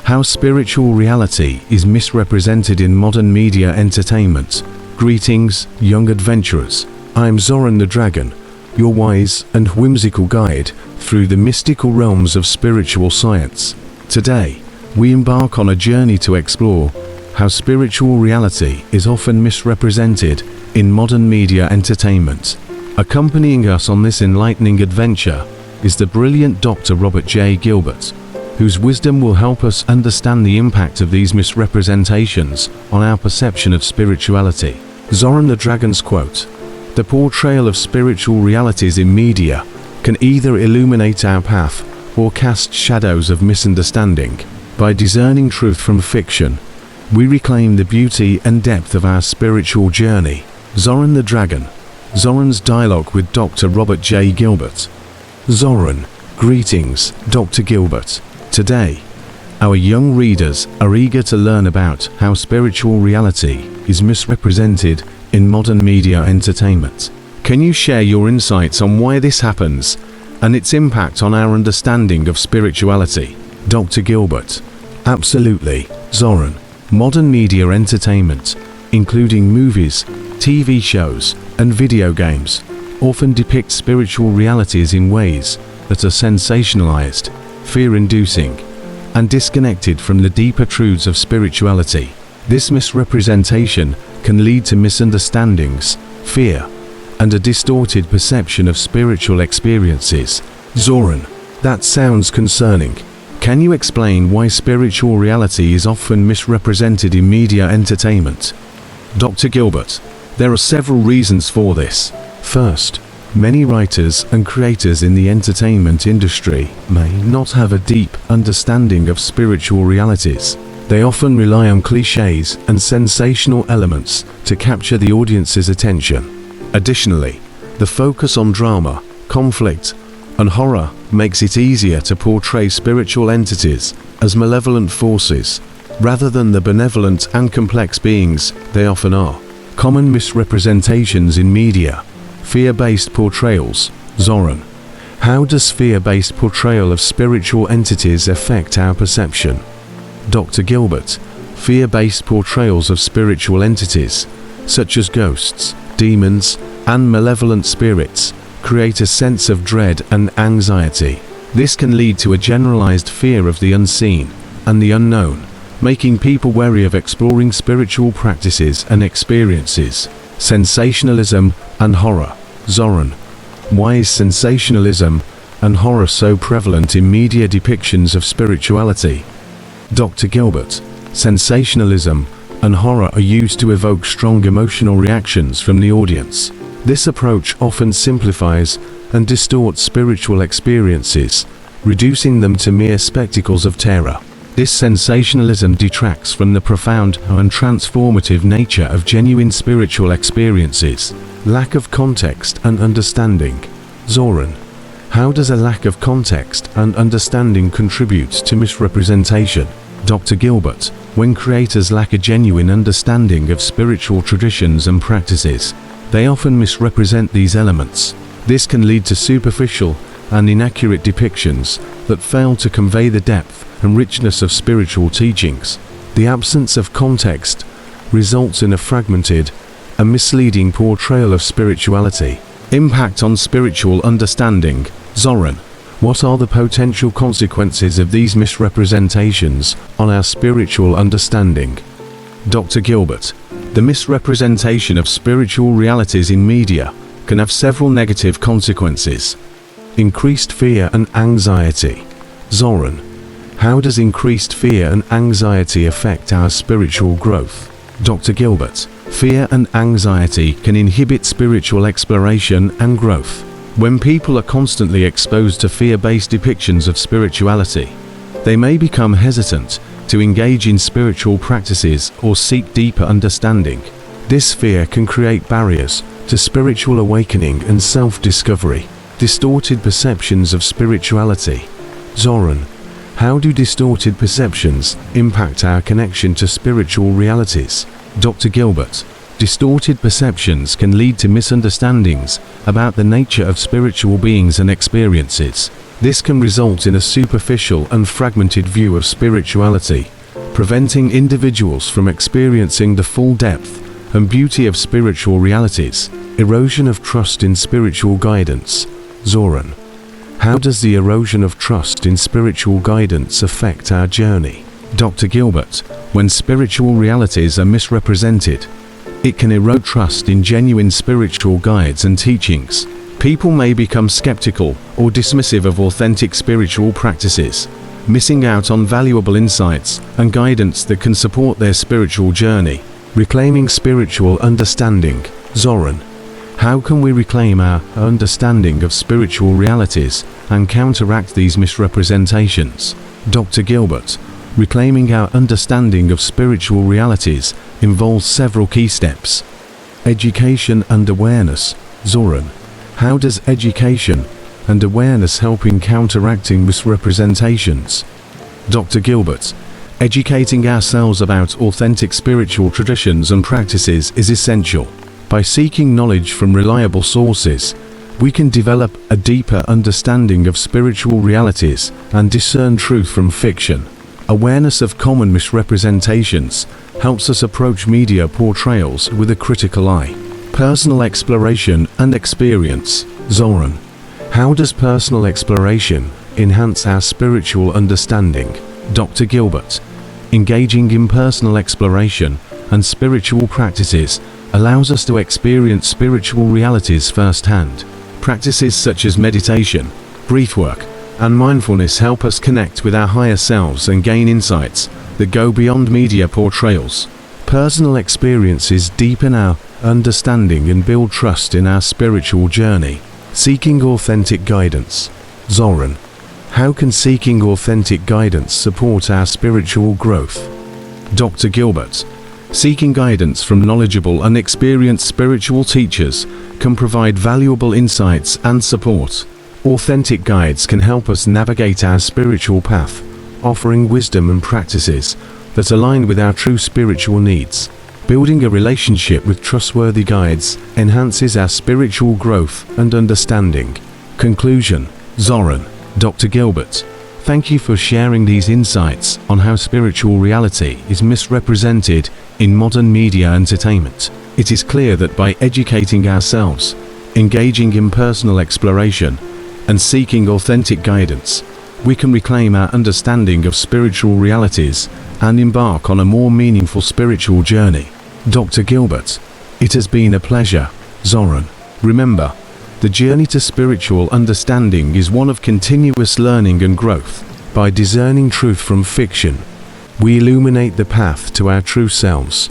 How spiritual reality is misrepresented in modern media entertainment. Greetings, young adventurers. I'm Zoran the Dragon, your wise and whimsical guide through the mystical realms of spiritual science. Today, we embark on a journey to explore how spiritual reality is often misrepresented in modern media entertainment. Accompanying us on this enlightening adventure is the brilliant Dr. Robert J. Gilbert, whose wisdom will help us understand the impact of these misrepresentations on our perception of spirituality. Zoran the Dragon's quote: "The portrayal of spiritual realities in media can either illuminate our path or cast shadows of misunderstanding. By discerning truth from fiction, we reclaim the beauty and depth of our spiritual journey." Zoran the Dragon. Zoran's dialogue with Dr. Robert J. Gilbert. Zoran. Greetings, Dr. Gilbert. Today, our young readers are eager to learn about how spiritual reality is misrepresented in modern media entertainment. Can you share your insights on why this happens and its impact on our understanding of spirituality? Dr. Gilbert. Absolutely, Zoran. Modern media entertainment, including movies, TV shows, and video games, often depict spiritual realities in ways that are sensationalized, fear-inducing, and disconnected from the deeper truths of spirituality. This misrepresentation can lead to misunderstandings, fear, and a distorted perception of spiritual experiences. Zoran. That sounds concerning. Can you explain why spiritual reality is often misrepresented in media entertainment? Dr. Gilbert. There are several reasons for this. First, many writers and creators in the entertainment industry may not have a deep understanding of spiritual realities. They often rely on cliches and sensational elements to capture the audience's attention. Additionally, the focus on drama, conflict, and horror makes it easier to portray spiritual entities as malevolent forces, rather than the benevolent and complex beings they often are. Common misrepresentations in media. Fear-based portrayals. Zoran. How does fear-based portrayal of spiritual entities affect our perception? Dr. Gilbert. Fear-based portrayals of spiritual entities, such as ghosts, demons, and malevolent spirits, create a sense of dread and anxiety. This can lead to a generalized fear of the unseen and the unknown, making people wary of exploring spiritual practices and experiences. Sensationalism and horror. Zoran. Why is sensationalism and horror so prevalent in media depictions of spirituality? Dr. Gilbert. Sensationalism and horror are used to evoke strong emotional reactions from the audience. This approach often simplifies and distorts spiritual experiences, reducing them to mere spectacles of terror. This sensationalism detracts from the profound and transformative nature of genuine spiritual experiences. Lack of context and understanding. Zoran. How does a lack of context and understanding contribute to misrepresentation? Dr. Gilbert. When creators lack a genuine understanding of spiritual traditions and practices, they often misrepresent these elements. This can lead to superficial and inaccurate depictions that fail to convey the depth and richness of spiritual teachings. The absence of context results in a fragmented and misleading portrayal of spirituality. Impact on spiritual understanding. Zoran. What are the potential consequences of these misrepresentations on our spiritual understanding? Dr. Gilbert. The misrepresentation of spiritual realities in media can have several negative consequences. Increased fear and anxiety. Zoran. How does increased fear and anxiety affect our spiritual growth? Dr. Gilbert. Fear and anxiety can inhibit spiritual exploration and growth. When people are constantly exposed to fear-based depictions of spirituality, they may become hesitant to engage in spiritual practices or seek deeper understanding. This fear can create barriers to spiritual awakening and self-discovery. Distorted perceptions of spirituality. Zoran. How do distorted perceptions impact our connection to spiritual realities? Dr. Gilbert. Distorted perceptions can lead to misunderstandings about the nature of spiritual beings and experiences. This can result in a superficial and fragmented view of spirituality, preventing individuals from experiencing the full depth and beauty of spiritual realities. Erosion of trust in spiritual guidance. Zoran. How does the erosion of trust in spiritual guidance affect our journey? Dr. Gilbert. When spiritual realities are misrepresented, it can erode trust in genuine spiritual guides and teachings. People may become skeptical or dismissive of authentic spiritual practices, missing out on valuable insights and guidance that can support their spiritual journey. Reclaiming spiritual understanding. Zoran. How can we reclaim our understanding of spiritual realities and counteract these misrepresentations? Dr. Gilbert. Reclaiming our understanding of spiritual realities involves several key steps. Education and awareness. Zoran. How does education and awareness help in counteracting misrepresentations? Dr. Gilbert. Educating ourselves about authentic spiritual traditions and practices is essential. By seeking knowledge from reliable sources, we can develop a deeper understanding of spiritual realities and discern truth from fiction. Awareness of common misrepresentations helps us approach media portrayals with a critical eye. Personal exploration and experience. Zoran. How does personal exploration enhance our spiritual understanding? Dr. Gilbert. Engaging in personal exploration and spiritual practices allows us to experience spiritual realities firsthand. Practices such as meditation, breathwork, and mindfulness help us connect with our higher selves and gain insights that go beyond media portrayals. Personal experiences deepen our understanding and build trust in our spiritual journey. Seeking authentic guidance. Zoran. How can seeking authentic guidance support our spiritual growth? Dr. Gilbert. Seeking guidance from knowledgeable and experienced spiritual teachers can provide valuable insights and support. Authentic guides can help us navigate our spiritual path, offering wisdom and practices that align with our true spiritual needs. Building a relationship with trustworthy guides enhances our spiritual growth and understanding. Conclusion. Zoran. Dr. Gilbert. Thank you for sharing these insights on how spiritual reality is misrepresented in modern media entertainment. It is clear that by educating ourselves, engaging in personal exploration, and seeking authentic guidance, we can reclaim our understanding of spiritual realities and embark on a more meaningful spiritual journey. Dr. Gilbert. It has been a pleasure. Zoran. Remember, the journey to spiritual understanding is one of continuous learning and growth. By discerning truth from fiction, we illuminate the path to our true selves.